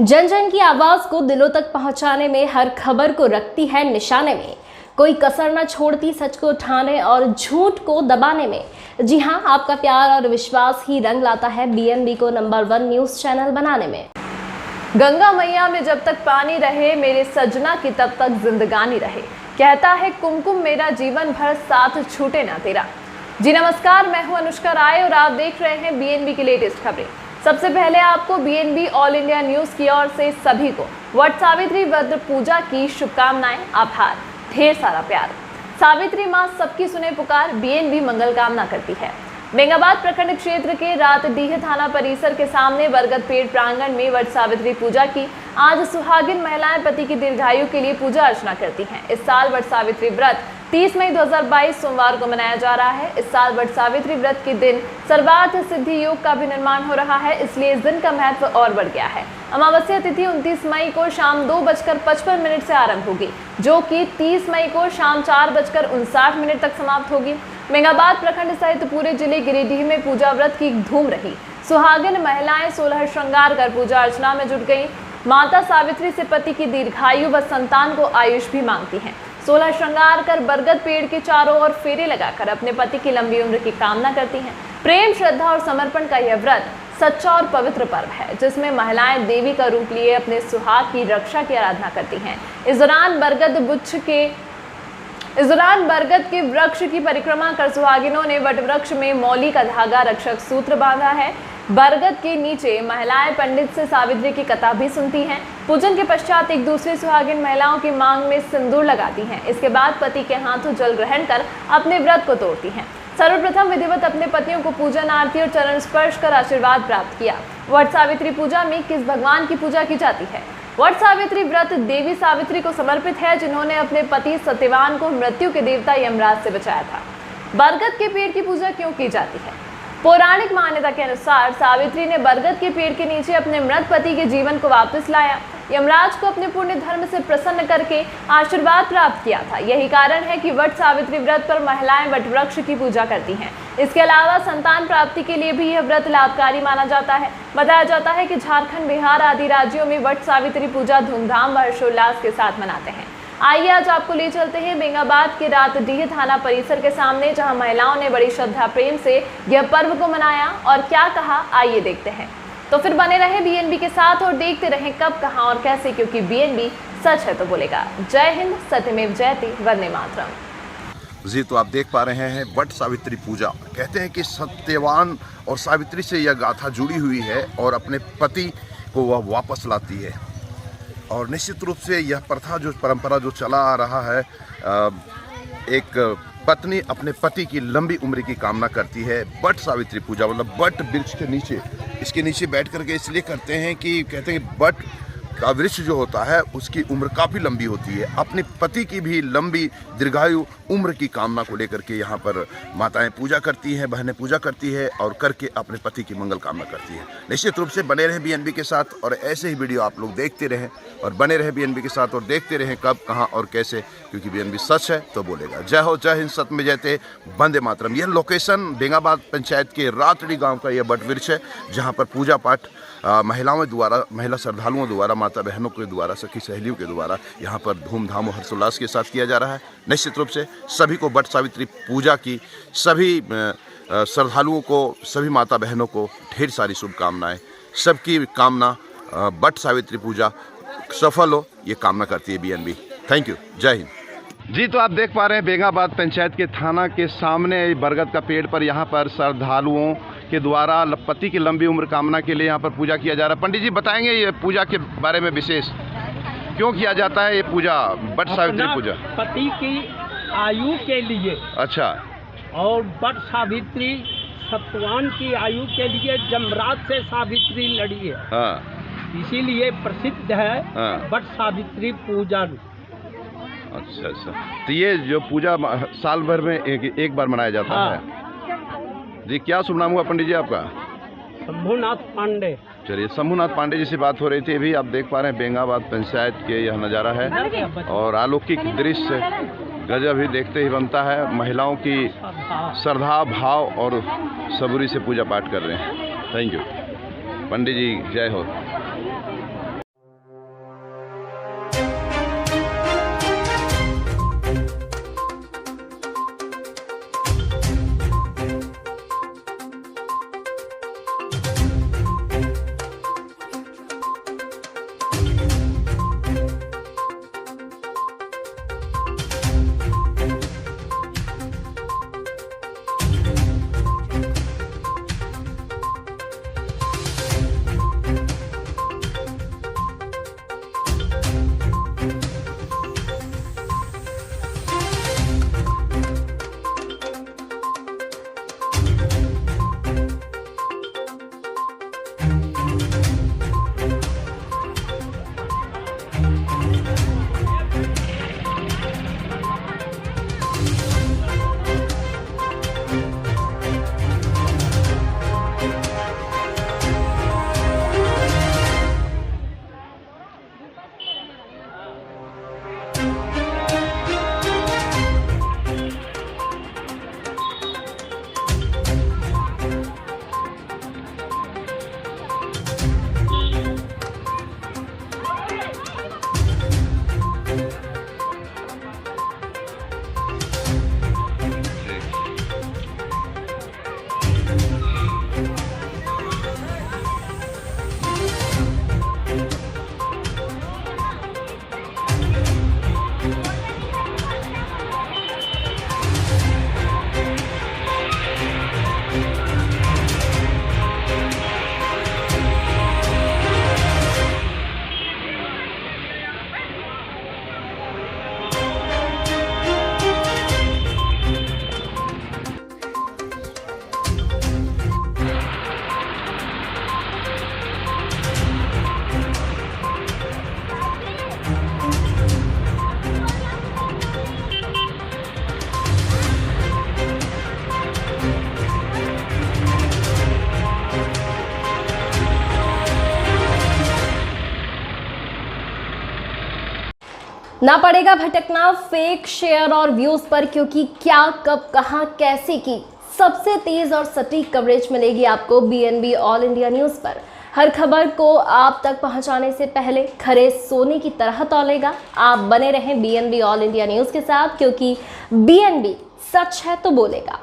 जन जन की आवाज को दिलों तक पहुंचाने में, हर खबर को रखती है निशाने में, कोई कसर न छोड़ती सच को उठाने और झूठ को दबाने में। जी हां, आपका प्यार और विश्वास ही रंग लाता है बीएनबी को नंबर 1 न्यूज चैनल बनाने में। गंगा मैया में जब तक पानी रहे, मेरे सजना की तब तक जिंदगानी रहे, कहता है कुमकुम मेरा जीवन भर साथ छूटे ना तेरा। जी नमस्कार, मैं हूं अनुष्का राय और आप देख रहे हैं बीएनबी की लेटेस्ट खबरें। सबसे पहले आपको बीएनबी ऑल इंडिया न्यूज की ओर से सभी को वट सावित्री व्रत पूजा की शुभकामनाएं, आभार, ढेर सारा प्यार। सावित्री मां सबकी सुने पुकार, बीएनबी मंगल कामना करती है। बेंगाबाद प्रखंड क्षेत्र के रातडीह थाना परिसर के सामने बरगद पेड़ प्रांगण में वट सावित्री पूजा की। आज सुहागिन महिलाएं पति की दीर्घायु के लिए पूजा अर्चना करती हैं। इस साल वट सावित्री व्रत 30 मई 2022 सोमवार को मनाया जा रहा है। इस साल वट सावित्री व्रत के दिन सर्वार्थ सिद्धि योग का भी निर्माण हो रहा है, इसलिए इस दिन का महत्व और बढ़ गया है। अमावस्या तिथि 29 मई को शाम 2:55 से आरंभ होगी, जो कि 30 मई को शाम 4:59 तक समाप्त होगी। बेंगाबाद प्रखंड सहित पूरे जिले गिरिडीह में पूजा व्रत की धूम रही। सुहागिन महिलाएं 16 श्रृंगार कर पूजा अर्चना में जुट गईं। माता सावित्री से पति की दीर्घायु व संतान को आयुष भी मांगती हैं। 16 श्रृंगार कर बरगद पेड़ के चारों ओर फेरे लगाकर अपने पति की लंबी उम्र की कामना करती हैं। प्रेम, श्रद्धा और समर्पण का यह व्रत सच्चा और पवित्र पर्व है, जिसमें महिलाएं देवी का रूप लिए अपने सुहाग की रक्षा की आराधना करती हैं। इस दौरान बरगद के वृक्ष की परिक्रमा कर सुहागिनों ने वट वृक्ष में मौली का धागा रक्षक सूत्र बांधा है। बरगद के नीचे महिलाएं पंडित से सावित्री की कथा भी सुनती हैं। पूजन के पश्चात एक दूसरी सुहागिन महिलाओं की मांग में सिंदूर लगाती हैं। इसके बाद पति के हाथों जल ग्रहण कर अपने व्रत को तोड़ती हैं। सर्वप्रथम विधिवत अपने पतियों को पूजन, आरती और चरण स्पर्श कर आशीर्वाद प्राप्त किया। वट सावित्री पूजा में किस भगवान की पूजा की जाती है? वट सावित्री व्रत देवी सावित्री को समर्पित है, जिन्होंने अपने पति सत्यवान को मृत्यु के देवता यमराज से बचाया था। बरगद के पेड़ की पूजा क्यों की जाती है? पौराणिक मान्यता के अनुसार सावित्री ने बरगद के पेड़ के नीचे अपने मृत पति के जीवन को वापस लाया, यमराज को अपने पुण्य धर्म से प्रसन्न करके आशीर्वाद प्राप्त किया था। यही कारण है कि वट सावित्री व्रत पर महिलाएं वट वृक्ष की पूजा करती हैं। इसके अलावा संतान प्राप्ति के लिए भी यह व्रत लाभकारी माना जाता है। बताया जाता है कि झारखंड, बिहार आदि राज्यों में वट सावित्री पूजा धूमधाम व हर्षोल्लास के साथ मनाते हैं। आइए आज आपको ले चलते हैं बेंगाबाद के रातडीह थाना परिसर के सामने, जहां महिलाओं ने बड़ी श्रद्धा प्रेम से यह पर्व को मनाया और क्या कहा, आइए देखते हैं। तो फिर बने रहे बीएनबी के साथ और देखते रहें कब, कहां और कैसे, क्योंकि बीएनबी सच है तो बोलेगा। जय हिंद, सत्यमेव जयते, वंदे मातरम। जी, तो आप देख पा रहे हैं वट सावित्री पूजा। कहते हैं कि सत्यवान और सावित्री से यह गाथा जुड़ी हुई है और अपने पति को वह वापस लाती है। और निश्चित रूप से यह प्रथा, जो परंपरा जो चला आ रहा है, एक पत्नी अपने पति की लंबी उम्र की कामना करती है। वट सावित्री पूजा मतलब वट वृक्ष के नीचे, इसके नीचे बैठ करके इसलिए करते हैं कि कहते हैं वट का वृक्ष जो होता है उसकी उम्र काफ़ी लंबी होती है। अपने पति की भी लंबी दीर्घायु उम्र की कामना को लेकर के यहाँ पर माताएं पूजा करती हैं, बहनें पूजा करती है और करके अपने पति की मंगल कामना करती है। निश्चित रूप से बने रहें बीएनबी के साथ और ऐसे ही वीडियो आप लोग देखते रहें और बने रहें बीएनबी के साथ और देखते रहें कब, कहाँ और कैसे, क्योंकि बीएनबी सच है तो बोलेगा। जय हो, जय हिंद, सत्य में जयते, वंदे मातरम। यह लोकेशन बेंगाबाद पंचायत के रातड़ी गाँव का यह वट वृक्ष है, जहाँ पर पूजा पाठ महिलाओं द्वारा, महिला श्रद्धालुओं द्वारा, माता बहनों के द्वारा, सखी सहेलियों के द्वारा यहाँ पर धूमधाम और हर्षोल्लास के साथ किया जा रहा है। निश्चित रूप से सभी को वट सावित्री पूजा की, सभी श्रद्धालुओं को, सभी माता बहनों को ढेर सारी शुभकामनाएं। सबकी कामना वट सावित्री पूजा सफल हो, ये कामना करती है बीएनबी। थैंक यू, जय हिंद। जी, तो आप देख पा रहे हैं बेंगाबाद पंचायत के थाना के सामने बरगद का पेड़ पर यहाँ पर श्रद्धालुओं के द्वारा पति की लंबी उम्र कामना के लिए यहाँ पर पूजा किया जा रहा है। पंडित जी बताएंगे ये पूजा के बारे में, विशेष क्यों किया जाता है ये पूजा, वट सावित्री पूजा? पति की आयु के लिए। अच्छा। और वट सावित्री सत्यवान की आयु के लिए यमराज से सावित्री लड़ी है। हाँ। इसीलिए प्रसिद्ध है। हाँ। वट सावित्री पूजा। अच्छा अच्छा, तो ये जो पूजा साल भर में एक बार मनाया जाता हाँ। है। जी, क्या शुभ नाम हुआ पंडित जी आपका? शंभुनाथ पांडे। चलिए, शंभुनाथ पांडे जी से बात हो रही थी। अभी आप देख पा रहे हैं बेंगाबाद पंचायत के यह नज़ारा है और अलौकिक दृश्य गजब ही देखते ही बनता है। महिलाओं की श्रद्धा भाव और सबूरी से पूजा पाठ कर रहे हैं। थैंक यू पंडित जी, जय हो। ना पड़ेगा भटकना फेक शेयर और व्यूज पर, क्योंकि क्या कब कहां कैसे की सबसे तेज और सटीक कवरेज मिलेगी आपको BNB ऑल इंडिया न्यूज पर। हर खबर को आप तक पहुंचाने से पहले खरे सोने की तरह तौलेगा। आप बने रहें BNB ऑल इंडिया न्यूज के साथ, क्योंकि BNB सच है तो बोलेगा।